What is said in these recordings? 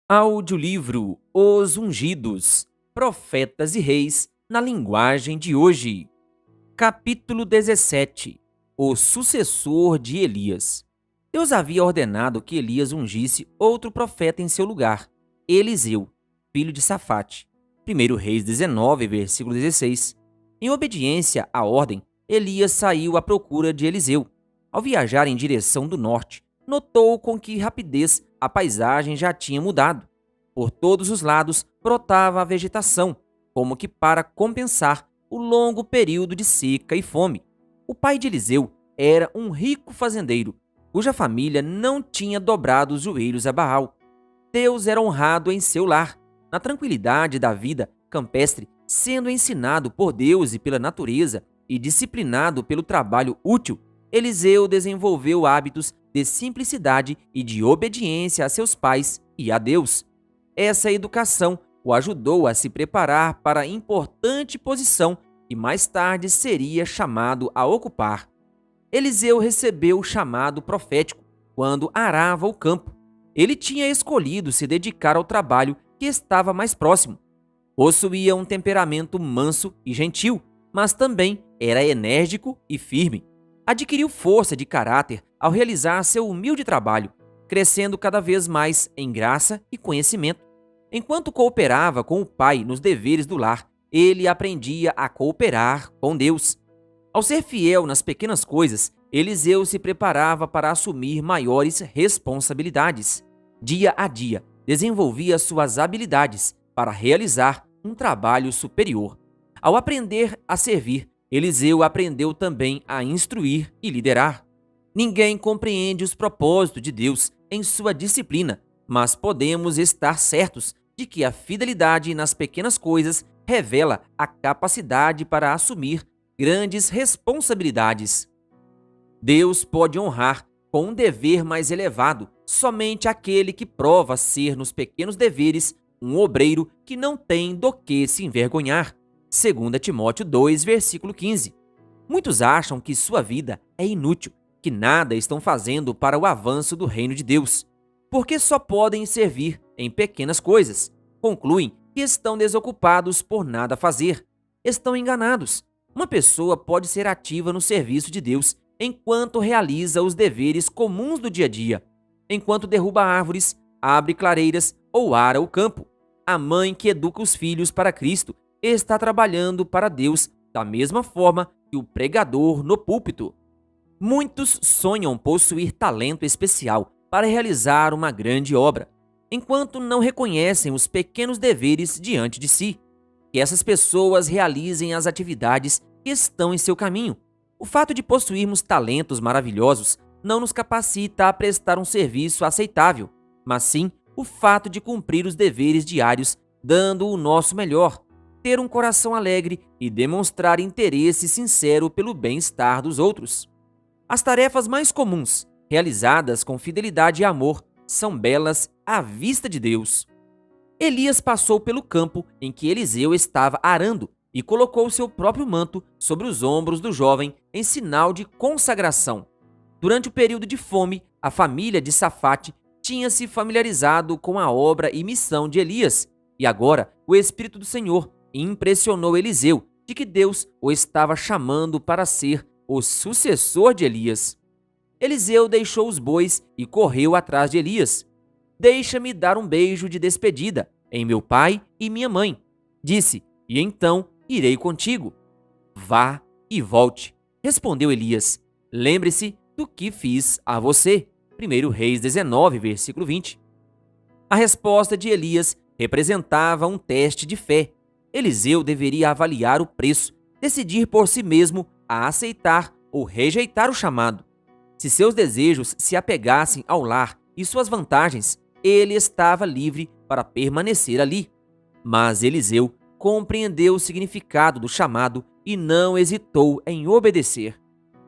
Audiolivro Os Ungidos, Profetas e Reis, na linguagem de hoje. Capítulo 17. O sucessor de Elias. Deus havia ordenado que Elias ungisse outro profeta em seu lugar, Eliseu, filho de Safate. 1 Reis 19, versículo 16. Em obediência à ordem, Elias saiu à procura de Eliseu. Ao viajar em direção do norte, notou com que rapidez a paisagem já tinha mudado. Por todos os lados brotava a vegetação, como que para compensar o longo período de seca e fome. O pai de Eliseu era um rico fazendeiro, cuja família não tinha dobrado os joelhos a Baal. Deus era honrado em seu lar, na tranquilidade da vida campestre, sendo ensinado por Deus e pela natureza e disciplinado pelo trabalho útil. Eliseu desenvolveu hábitos de simplicidade e de obediência a seus pais e a Deus. Essa educação o ajudou a se preparar para a importante posição que mais tarde seria chamado a ocupar. Eliseu recebeu o chamado profético quando arava o campo. Ele tinha escolhido se dedicar ao trabalho que estava mais próximo. Possuía um temperamento manso e gentil, mas também era enérgico e firme. Adquiriu força de caráter ao realizar seu humilde trabalho, crescendo cada vez mais em graça e conhecimento. Enquanto cooperava com o pai nos deveres do lar, ele aprendia a cooperar com Deus. Ao ser fiel nas pequenas coisas, Eliseu se preparava para assumir maiores responsabilidades. Dia a dia, desenvolvia suas habilidades para realizar um trabalho superior. Ao aprender a servir, Eliseu aprendeu também a instruir e liderar. Ninguém compreende os propósitos de Deus em sua disciplina, mas podemos estar certos de que a fidelidade nas pequenas coisas revela a capacidade para assumir grandes responsabilidades. Deus pode honrar com um dever mais elevado somente aquele que prova ser nos pequenos deveres um obreiro que não tem do que se envergonhar. 2 Timóteo 2, versículo 15. Muitos acham que sua vida é inútil, que nada estão fazendo para o avanço do reino de Deus, porque só podem servir em pequenas coisas. Concluem que estão desocupados por nada fazer. Estão enganados. Uma pessoa pode ser ativa no serviço de Deus enquanto realiza os deveres comuns do dia a dia, enquanto derruba árvores, abre clareiras ou ara o campo. A mãe que educa os filhos para Cristo está trabalhando para Deus da mesma forma que o pregador no púlpito. Muitos sonham possuir talento especial para realizar uma grande obra, enquanto não reconhecem os pequenos deveres diante de si. Que essas pessoas realizem as atividades que estão em seu caminho. O fato de possuirmos talentos maravilhosos não nos capacita a prestar um serviço aceitável, mas sim o fato de cumprir os deveres diários dando o nosso melhor, ter um coração alegre e demonstrar interesse sincero pelo bem-estar dos outros. As tarefas mais comuns, realizadas com fidelidade e amor, são belas à vista de Deus. Elias passou pelo campo em que Eliseu estava arando e colocou seu próprio manto sobre os ombros do jovem em sinal de consagração. Durante o período de fome, a família de Safate tinha se familiarizado com a obra e missão de Elias, e agora o Espírito do Senhor impressionou Eliseu de que Deus o estava chamando para ser o sucessor de Elias. Eliseu deixou os bois e correu atrás de Elias. "Deixa-me dar um beijo de despedida em meu pai e minha mãe", disse, "e então irei contigo." "Vá e volte", respondeu Elias. "Lembre-se do que fiz a você." 1 Reis 19, versículo 20. A resposta de Elias representava um teste de fé. Eliseu deveria avaliar o preço, decidir por si mesmo a aceitar ou rejeitar o chamado. Se seus desejos se apegassem ao lar e suas vantagens, ele estava livre para permanecer ali. Mas Eliseu compreendeu o significado do chamado e não hesitou em obedecer.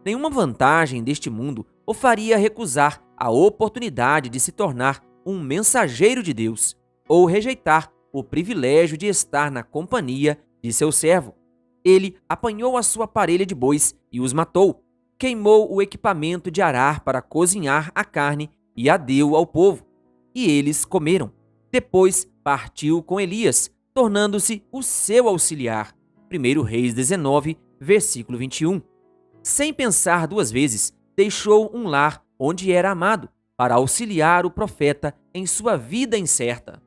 Nenhuma vantagem deste mundo o faria recusar a oportunidade de se tornar um mensageiro de Deus, ou rejeitar o privilégio de estar na companhia de seu servo. Ele apanhou a sua parelha de bois e os matou, queimou o equipamento de arar para cozinhar a carne e a deu ao povo, e eles comeram. Depois partiu com Elias, tornando-se o seu auxiliar. 1 Reis 19, versículo 21. Sem pensar duas vezes, deixou um lar onde era amado, para auxiliar o profeta em sua vida incerta.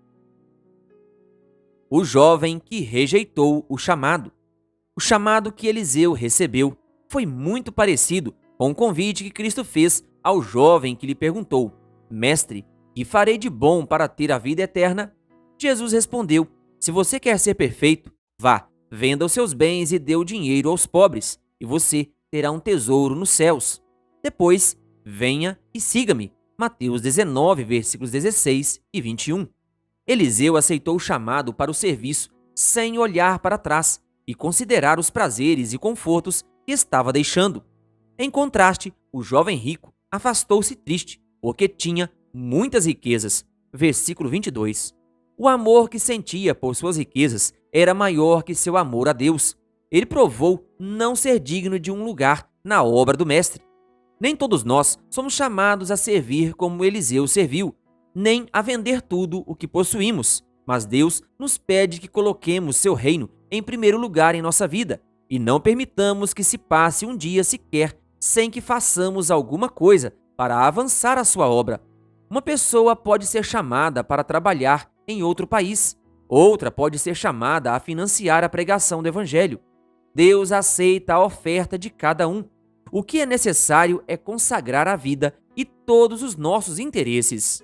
O jovem que rejeitou o chamado. O chamado que Eliseu recebeu foi muito parecido com o convite que Cristo fez ao jovem que lhe perguntou: Mestre, que farei de bom para ter a vida eterna? Jesus respondeu: Se você quer ser perfeito, vá, venda os seus bens e dê o dinheiro aos pobres, e você terá um tesouro nos céus. Depois, venha e siga-me. Mateus 19, versículos 16 e 21. Eliseu aceitou o chamado para o serviço sem olhar para trás e considerar os prazeres e confortos que estava deixando. Em contraste, o jovem rico afastou-se triste, porque tinha muitas riquezas. Versículo 22. O amor que sentia por suas riquezas era maior que seu amor a Deus. Ele provou não ser digno de um lugar na obra do Mestre. Nem todos nós somos chamados a servir como Eliseu serviu, nem a vender tudo o que possuímos, mas Deus nos pede que coloquemos seu reino em primeiro lugar em nossa vida e não permitamos que se passe um dia sequer sem que façamos alguma coisa para avançar a sua obra. Uma pessoa pode ser chamada para trabalhar em outro país, outra pode ser chamada a financiar a pregação do Evangelho. Deus aceita a oferta de cada um. O que é necessário é consagrar a vida e todos os nossos interesses.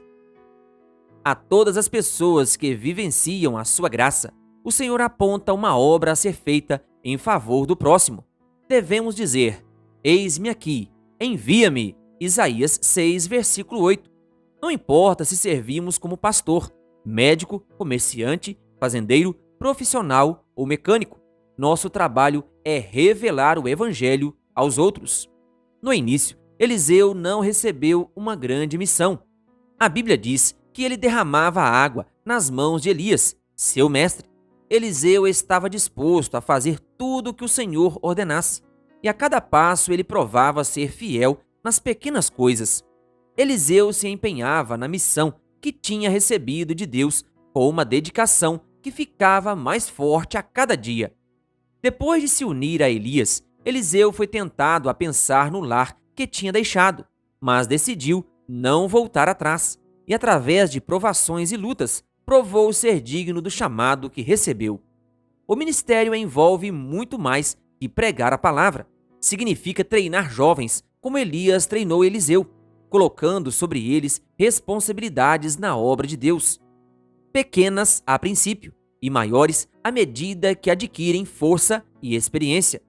A todas as pessoas que vivenciam a sua graça, o Senhor aponta uma obra a ser feita em favor do próximo. Devemos dizer: Eis-me aqui, envia-me. Isaías 6, versículo 8. Não importa se servimos como pastor, médico, comerciante, fazendeiro, profissional ou mecânico, nosso trabalho é revelar o Evangelho aos outros. No início, Eliseu não recebeu uma grande missão. A Bíblia diz que ele derramava água nas mãos de Elias, seu mestre. Eliseu estava disposto a fazer tudo o que o Senhor ordenasse, e a cada passo ele provava ser fiel nas pequenas coisas. Eliseu se empenhava na missão que tinha recebido de Deus com uma dedicação que ficava mais forte a cada dia. Depois de se unir a Elias, Eliseu foi tentado a pensar no lar que tinha deixado, mas decidiu não voltar atrás e, através de provações e lutas, provou ser digno do chamado que recebeu. O ministério envolve muito mais que pregar a palavra. Significa treinar jovens, como Elias treinou Eliseu, colocando sobre eles responsabilidades na obra de Deus. Pequenas a princípio e maiores à medida que adquirem força e experiência.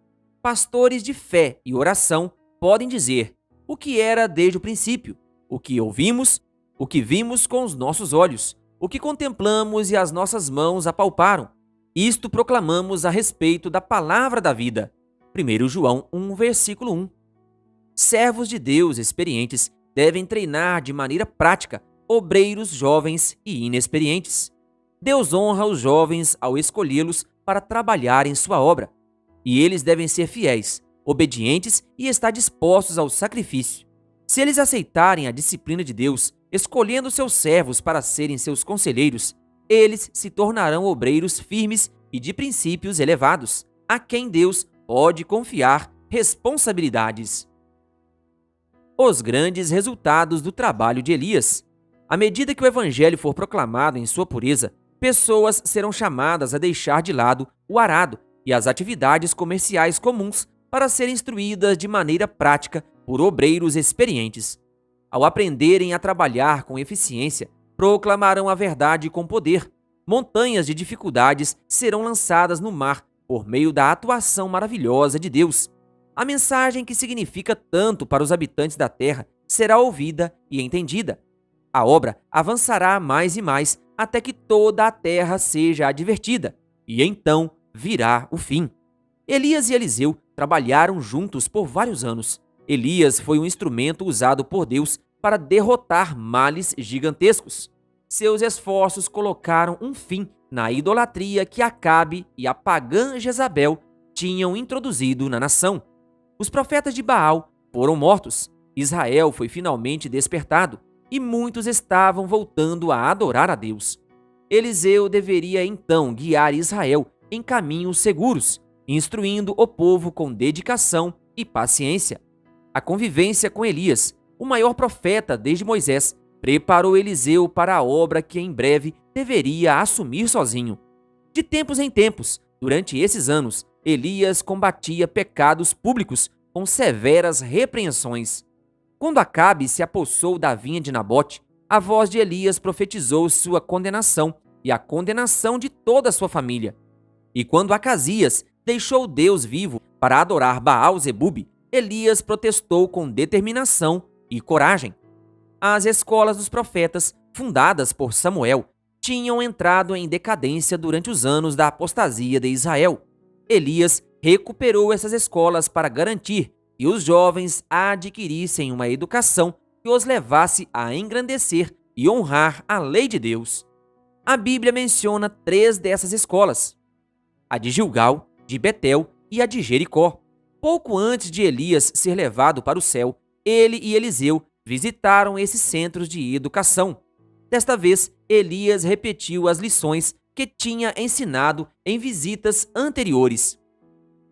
Pastores de fé e oração podem dizer o que era desde o princípio, o que ouvimos, o que vimos com os nossos olhos, o que contemplamos e as nossas mãos apalparam. Isto proclamamos a respeito da palavra da vida. 1 João 1, versículo 1. Servos de Deus experientes devem treinar de maneira prática obreiros jovens e inexperientes. Deus honra os jovens ao escolhê-los para trabalhar em sua obra, e eles devem ser fiéis, obedientes e estar dispostos ao sacrifício. Se eles aceitarem a disciplina de Deus, escolhendo seus servos para serem seus conselheiros, eles se tornarão obreiros firmes e de princípios elevados, a quem Deus pode confiar responsabilidades. Os grandes resultados do trabalho de Elias. À medida que o evangelho for proclamado em sua pureza, pessoas serão chamadas a deixar de lado o arado e as atividades comerciais comuns para serem instruídas de maneira prática por obreiros experientes. Ao aprenderem a trabalhar com eficiência, proclamarão a verdade com poder. Montanhas de dificuldades serão lançadas no mar por meio da atuação maravilhosa de Deus. A mensagem que significa tanto para os habitantes da terra será ouvida e entendida. A obra avançará mais e mais até que toda a terra seja advertida, e então virá o fim. Elias e Eliseu trabalharam juntos por vários anos. Elias foi um instrumento usado por Deus para derrotar males gigantescos. Seus esforços colocaram um fim na idolatria que Acabe e a pagã Jezabel tinham introduzido na nação. Os profetas de Baal foram mortos, Israel foi finalmente despertado e muitos estavam voltando a adorar a Deus. Eliseu deveria então guiar Israel em caminhos seguros, instruindo o povo com dedicação e paciência. A convivência com Elias, o maior profeta desde Moisés, preparou Eliseu para a obra que em breve deveria assumir sozinho. De tempos em tempos, durante esses anos, Elias combatia pecados públicos com severas repreensões. Quando Acabe se apossou da vinha de Nabote, a voz de Elias profetizou sua condenação e a condenação de toda a sua família. E quando Acasias deixou Deus vivo para adorar Baal-zebub, Elias protestou com determinação e coragem. As escolas dos profetas, fundadas por Samuel, tinham entrado em decadência durante os anos da apostasia de Israel. Elias recuperou essas escolas para garantir que os jovens adquirissem uma educação que os levasse a engrandecer e honrar a lei de Deus. A Bíblia menciona 3 dessas escolas: a de Gilgal, de Betel e a de Jericó. Pouco antes de Elias ser levado para o céu, ele e Eliseu visitaram esses centros de educação. Desta vez, Elias repetiu as lições que tinha ensinado em visitas anteriores.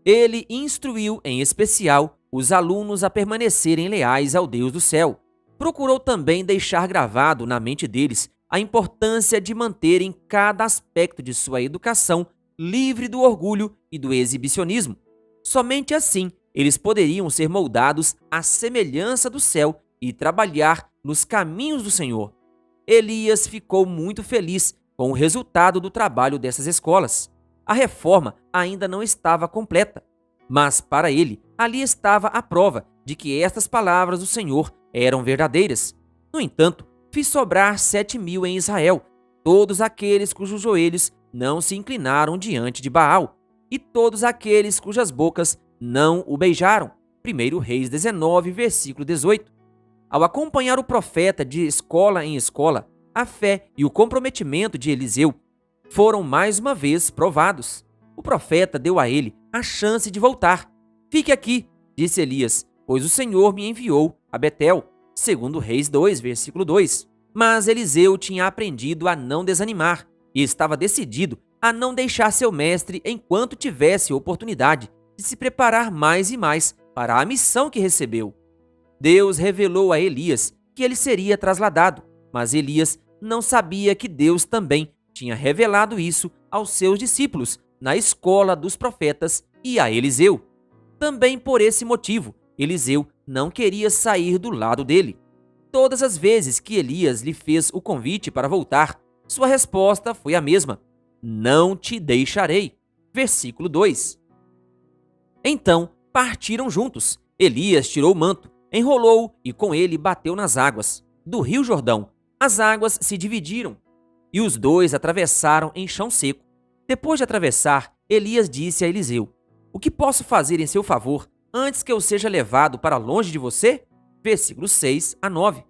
Ele instruiu, em especial, os alunos a permanecerem leais ao Deus do céu. Procurou também deixar gravado na mente deles a importância de manterem cada aspecto de sua educação livre do orgulho e do exibicionismo. Somente assim eles poderiam ser moldados à semelhança do céu e trabalhar nos caminhos do Senhor. Elias ficou muito feliz com o resultado do trabalho dessas escolas. A reforma ainda não estava completa, mas para ele ali estava a prova de que estas palavras do Senhor eram verdadeiras. No entanto, fiz sobrar 7.000 em Israel, todos aqueles cujos joelhos não se inclinaram diante de Baal, e todos aqueles cujas bocas não o beijaram. 1 Reis 19, versículo 18. Ao acompanhar o profeta de escola em escola, a fé e o comprometimento de Eliseu foram mais uma vez provados. O profeta deu a ele a chance de voltar. Fique aqui, disse Elias, pois o Senhor me enviou a Betel. 2 Reis 2, versículo 2. Mas Eliseu tinha aprendido a não desanimar e estava decidido a não deixar seu mestre enquanto tivesse oportunidade de se preparar mais e mais para a missão que recebeu. Deus revelou a Elias que ele seria trasladado, mas Elias não sabia que Deus também tinha revelado isso aos seus discípulos na escola dos profetas e a Eliseu. Também por esse motivo, Eliseu não queria sair do lado dele. Todas as vezes que Elias lhe fez o convite para voltar, sua resposta foi a mesma: não te deixarei. Versículo 2. Então partiram juntos. Elias tirou o manto, enrolou e com ele bateu nas águas do rio Jordão. As águas se dividiram e os dois atravessaram em chão seco. Depois de atravessar, Elias disse a Eliseu: o que posso fazer em seu favor antes que eu seja levado para longe de você? Versículos 6 a 9.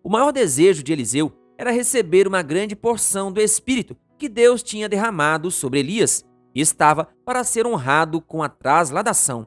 O maior desejo de Eliseu era receber uma grande porção do Espírito que Deus tinha derramado sobre Elias e estava para ser honrado com a trasladação.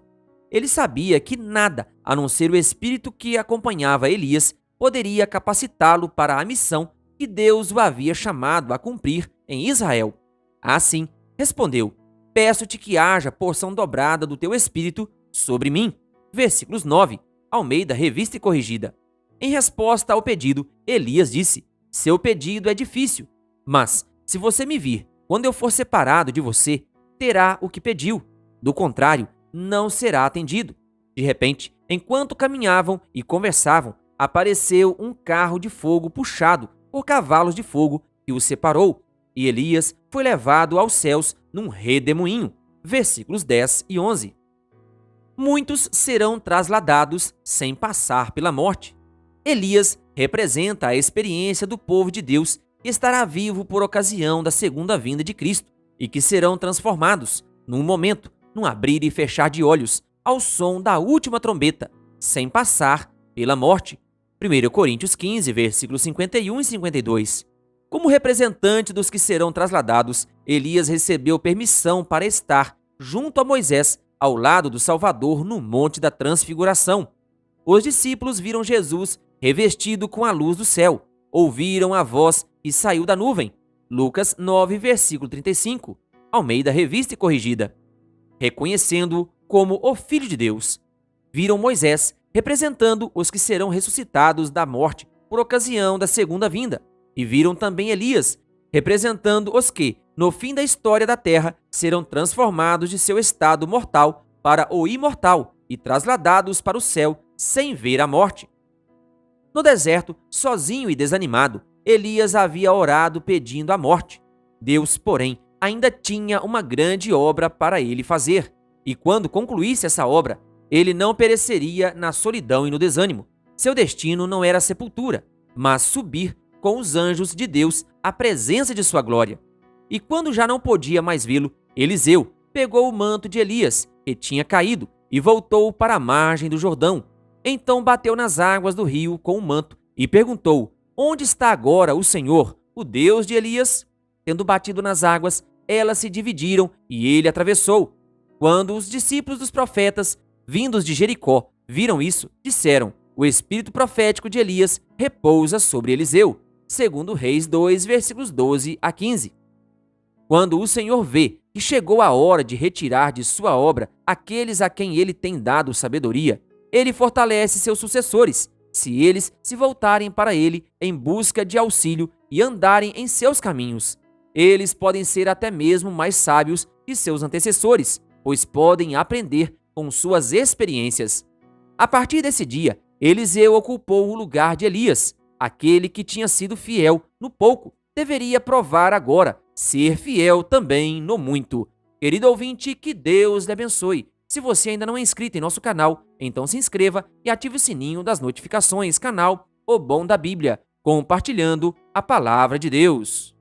Ele sabia que nada, a não ser o Espírito que acompanhava Elias, poderia capacitá-lo para a missão que Deus o havia chamado a cumprir em Israel. Assim, respondeu: peço-te que haja porção dobrada do teu Espírito sobre mim. Versículos 9, Almeida, Revista e Corrigida. Em resposta ao pedido, Elias disse: seu pedido é difícil, mas se você me vir quando eu for separado de você, terá o que pediu. Do contrário, não será atendido. De repente, enquanto caminhavam e conversavam, apareceu um carro de fogo puxado por cavalos de fogo que os separou, e Elias foi levado aos céus num redemoinho. Versículos 10 e 11. Muitos serão trasladados sem passar pela morte. Elias representa a experiência do povo de Deus que estará vivo por ocasião da segunda vinda de Cristo e que serão transformados num momento, num abrir e fechar de olhos, ao som da última trombeta, sem passar pela morte. 1 Coríntios 15, versículos 51 e 52. Como representante dos que serão trasladados, Elias recebeu permissão para estar junto a Moisés, ao lado do Salvador, no Monte da Transfiguração. Os discípulos viram Jesus revestido com a luz do céu, ouviram a voz que saiu da nuvem. Lucas 9, versículo 35, Almeida Revista e Corrigida. Reconhecendo-o como o Filho de Deus, viram Moisés representando os que serão ressuscitados da morte por ocasião da segunda vinda, e viram também Elias representando os que, no fim da história da terra, serão transformados de seu estado mortal para o imortal e trasladados para o céu sem ver a morte. No deserto, sozinho e desanimado, Elias havia orado pedindo a morte. Deus, porém, ainda tinha uma grande obra para ele fazer, e quando concluísse essa obra, ele não pereceria na solidão e no desânimo. Seu destino não era a sepultura, mas subir com os anjos de Deus à presença de sua glória. E quando já não podia mais vê-lo, Eliseu pegou o manto de Elias, que tinha caído, e voltou para a margem do Jordão. Então bateu nas águas do rio com o manto e perguntou: onde está agora o Senhor, o Deus de Elias? Tendo batido nas águas, elas se dividiram e ele atravessou. Quando os discípulos dos profetas, vindos de Jericó, viram isso, disseram: o espírito profético de Elias repousa sobre Eliseu. Segundo Reis 2, versículos 12 a 15. Quando o Senhor vê que chegou a hora de retirar de sua obra aqueles a quem ele tem dado sabedoria, ele fortalece seus sucessores, se eles se voltarem para ele em busca de auxílio e andarem em seus caminhos. Eles podem ser até mesmo mais sábios que seus antecessores, pois podem aprender com suas experiências. A partir desse dia, Eliseu ocupou o lugar de Elias. Aquele que tinha sido fiel no pouco deveria provar agora ser fiel também no muito. Querido ouvinte, que Deus lhe abençoe. Se você ainda não é inscrito em nosso canal, então se inscreva e ative o sininho das notificações. Canal O Bom da Bíblia, compartilhando a Palavra de Deus.